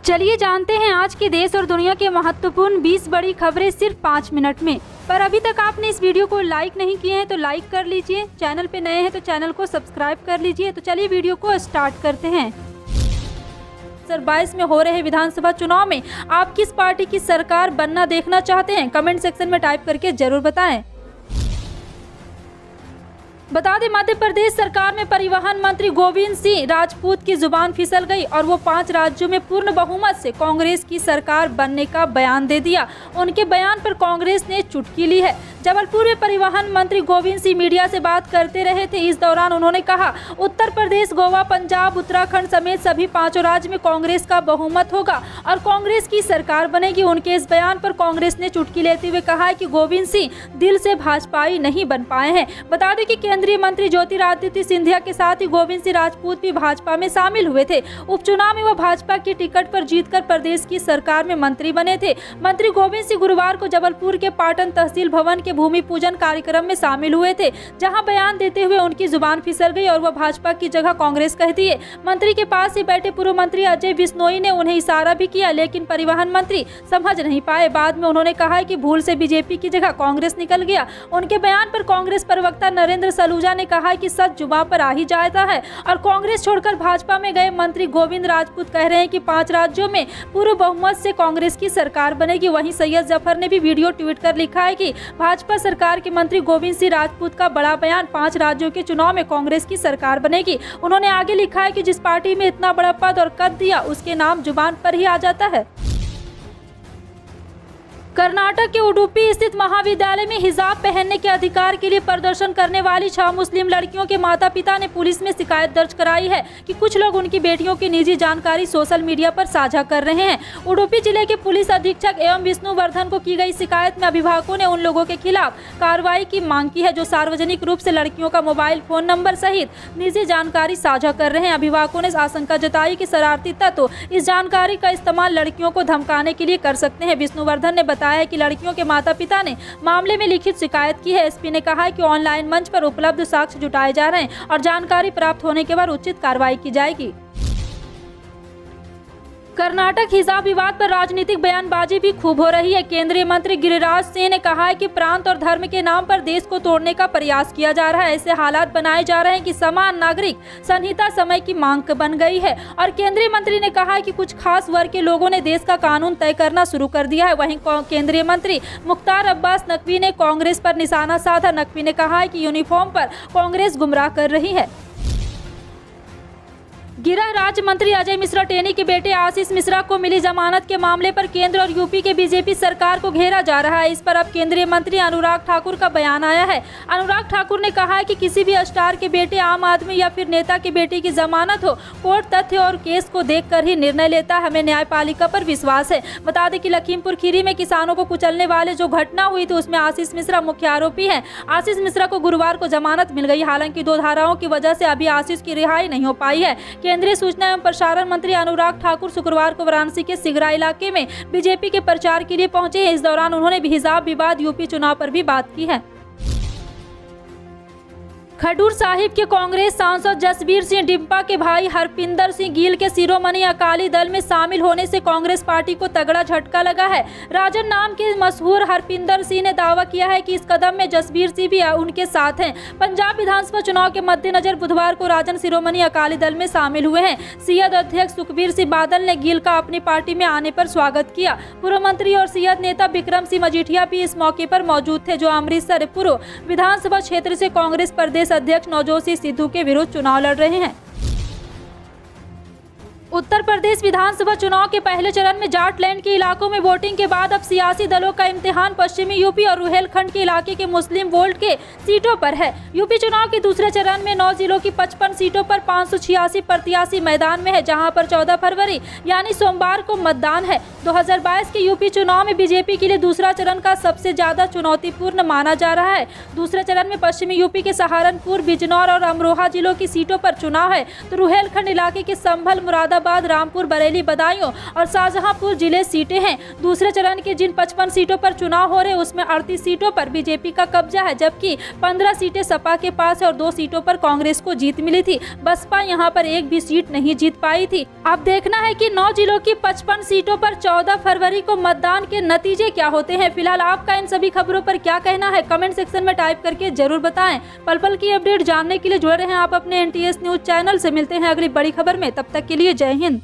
चलिए जानते हैं आज के देश और दुनिया के महत्वपूर्ण 20 बड़ी खबरें सिर्फ 5 मिनट में। पर अभी तक आपने इस वीडियो को लाइक नहीं किए हैं तो लाइक कर लीजिए, चैनल पे नए हैं तो चैनल को सब्सक्राइब कर लीजिए। तो चलिए वीडियो को स्टार्ट करते हैं। 2022 में हो रहे विधानसभा चुनाव में आप किस पार्टी की सरकार बनना देखना चाहते हैं? कमेंट सेक्शन में टाइप करके जरूर बताएं। बता दें, मध्य प्रदेश सरकार में परिवहन मंत्री गोविंद सिंह राजपूत की जुबान फिसल गई और वो 5 राज्यों में पूर्ण बहुमत से कांग्रेस की सरकार बनने का बयान दे दिया। उनके बयान पर कांग्रेस ने चुटकी ली है। जबलपुर में परिवहन मंत्री गोविंद सिंह मीडिया से बात करते रहे थे। इस दौरान उन्होंने कहा, उत्तर प्रदेश, गोवा, पंजाब, उत्तराखंड समेत सभी 5 राज्य में कांग्रेस का बहुमत होगा और कांग्रेस की सरकार बनेगी। उनके इस बयान पर कांग्रेस ने चुटकी लेते हुए कहा है कि गोविंद सिंह दिल से भाजपाई नहीं बन पाए हैं। बता दें कि केंद्रीय मंत्री ज्योतिरादित्य सिंधिया के साथ ही गोविंद सिंह राजपूत भी भाजपा में शामिल हुए थे। उपचुनाव में वह भाजपा की टिकट पर जीतकर प्रदेश की सरकार में मंत्री बने थे। मंत्री गोविंद सिंह गुरुवार को जबलपुर के पाटन तहसील भवन के भूमि पूजन कार्यक्रम में शामिल हुए थे, जहां बयान देते हुए उनकी जुबान फिसल गई और वह भाजपा की जगह कांग्रेस कहती है। मंत्री के पास ही बैठे पूर्व मंत्री अजय बिश्नोई ने उन्हें इशारा भी किया, लेकिन परिवहन मंत्री समझ नहीं पाए। बाद में उन्होंने कहा कि भूल से बीजेपी की जगह कांग्रेस निकल गया। उनके बयान पर कांग्रेस प्रवक्ता नरेंद्र सलूजा ने कहा कि सच जुबान पर आ ही जाता है और कांग्रेस छोड़कर भाजपा में गए मंत्री गोविंद राजपूत कह रहे हैं कि 5 राज्यों में पूर्ण बहुमत से कांग्रेस की सरकार बनेगी। वहीं सैयद जफर ने भी वीडियो ट्वीट कर लिखा है कि भाजपा सरकार के मंत्री गोविंद सिंह राजपूत का बड़ा बयान, 5 राज्यों के चुनाव में कांग्रेस की सरकार बनेगी। उन्होंने आगे लिखा है कि जिस पार्टी में इतना बड़ा पद और कद दिया उसके नाम जुबान पर ही आ जाता है। कर्नाटक के उडुपी स्थित महाविद्यालय में हिजाब पहनने के अधिकार के लिए प्रदर्शन करने वाली 6 मुस्लिम लड़कियों के माता पिता ने पुलिस में शिकायत दर्ज कराई है कि कुछ लोग उनकी बेटियों की निजी जानकारी सोशल मीडिया पर साझा कर रहे हैं। उडुपी जिले के पुलिस अधीक्षक एवं विष्णुवर्धन को की गई शिकायत में अभिभावकों ने उन लोगों के खिलाफ कार्रवाई की मांग की है जो सार्वजनिक रूप से लड़कियों का मोबाइल फोन नंबर सहित निजी जानकारी साझा कर रहे हैं। अभिभावकों ने आशंका जताई कि शरारती तत्व इस जानकारी का इस्तेमाल लड़कियों को धमकाने के लिए कर सकते हैं। विष्णुवर्धन ने बताया है कि लड़कियों के माता पिता ने मामले में लिखित शिकायत की है। एसपी ने कहा है कि ऑनलाइन मंच पर उपलब्ध साक्ष्य जुटाए जा रहे हैं और जानकारी प्राप्त होने के बाद उचित कार्रवाई की जाएगी। कर्नाटक हिजाब विवाद पर राजनीतिक बयानबाजी भी खूब हो रही है। केंद्रीय मंत्री गिरिराज सिंह ने कहा है कि प्रांत और धर्म के नाम पर देश को तोड़ने का प्रयास किया जा रहा है। ऐसे हालात बनाए जा रहे हैं कि समान नागरिक संहिता समय की मांग बन गई है। और केंद्रीय मंत्री ने कहा है कि कुछ खास वर्ग के लोगों ने देश का कानून तय करना शुरू कर दिया है। वहीं केंद्रीय मंत्री मुख्तार अब्बास नकवी ने कांग्रेस पर निशाना साधा। नकवी ने कहा है कि यूनिफॉर्म पर कांग्रेस गुमराह कर रही है। गृह राज्य मंत्री अजय मिश्रा टेनी के बेटे आशीष मिश्रा को मिली जमानत के मामले पर केंद्र और यूपी के बीजेपी सरकार को घेरा जा रहा है। इस पर अब केंद्रीय मंत्री अनुराग ठाकुर का बयान आया है। अनुराग ठाकुर ने कहा है कि किसी भी स्टार के बेटे, आम आदमी या फिर नेता के बेटे की जमानत हो, कोर्ट तथ्य और केस को देखकर ही निर्णय लेता है। हमें न्यायपालिका पर विश्वास है। बता दें कि लखीमपुर खीरी में किसानों को कुचलने वाले जो घटना हुई थी उसमें आशीष मिश्रा मुख्य आरोपी है। आशीष मिश्रा को गुरुवार को जमानत मिल गई। हालांकि 2 धाराओं की वजह से अभी आशीष की रिहाई नहीं हो पाई है। केंद्रीय सूचना एवं प्रसारण मंत्री अनुराग ठाकुर शुक्रवार को वाराणसी के सिगरा इलाके में बीजेपी के प्रचार के लिए पहुंचे हैं। इस दौरान उन्होंने हिजाब विवाद, यूपी चुनाव पर भी बात की है। खडूर साहिब के कांग्रेस सांसद जसबीर सिंह डिम्पा के भाई हरपिंदर सिंह गिल के शिरोमणि अकाली दल में शामिल होने से कांग्रेस पार्टी को तगड़ा झटका लगा है। राजन नाम के मशहूर हरपिंदर सिंह ने दावा किया है कि इस कदम में जसबीर सिंह भी उनके साथ हैं। पंजाब विधानसभा चुनाव के मद्देनजर बुधवार को राजन शिरोमणि अकाली दल में शामिल हुए हैं। सियद अध्यक्ष सुखबीर सिंह बादल ने गिल का अपनी पार्टी में आने पर स्वागत किया। पूर्व मंत्री और सियद नेता बिक्रम सिंह मजीठिया भी इस मौके पर मौजूद थे, जो अमृतसर पूर्व विधानसभा क्षेत्र से कांग्रेस प्रदेश अध्यक्ष नवजोत सिद्धू के विरुद्ध चुनाव लड़ रहे हैं। उत्तर प्रदेश विधानसभा चुनाव के पहले चरण में जाटलैंड के इलाकों में वोटिंग के बाद अब सियासी दलों का इम्तिहान पश्चिमी यूपी और रुहेलखंड के इलाके के मुस्लिम वोल्ट के सीटों पर है। यूपी चुनाव के दूसरे चरण में 9 जिलों की 55 सीटों पर 586 प्रत्याशी मैदान में है, जहां पर 14 फरवरी यानी सोमवार को मतदान है। 2022 के यूपी चुनाव में बीजेपी के लिए दूसरा चरण का सबसे ज्यादा चुनौतीपूर्ण माना जा रहा है। दूसरे चरण में पश्चिमी यूपी के सहारनपुर, बिजनौर और अमरोहा जिलों की सीटों पर चुनाव है, तो रुहेलखंड इलाके के संभल, मुरादाबाद मुरादाबाद, रामपुर, बरेली, बदायूं और शाहजहांपुर जिले सीटें हैं। दूसरे चरण की जिन 55 सीटों पर चुनाव हो रहे हैं उसमें 38 सीटों पर बीजेपी का कब्जा है, जबकि 15 सीटें सपा के पास है और 2 सीटों पर कांग्रेस को जीत मिली थी। बसपा यहां पर एक भी सीट नहीं जीत पाई थी। अब देखना है कि 9 जिलों की 55 सीटों पर 14 फरवरी को मतदान के नतीजे क्या होते हैं। फिलहाल आपका इन सभी खबरों पर क्या कहना है, कमेंट सेक्शन में टाइप करके जरूर बताएं। पल पल की अपडेट जानने के लिए जुड़े रहें आप अपने NTS न्यूज चैनल से। मिलते हैं अगली बड़ी खबर में, तब तक के लिए जय हिंद।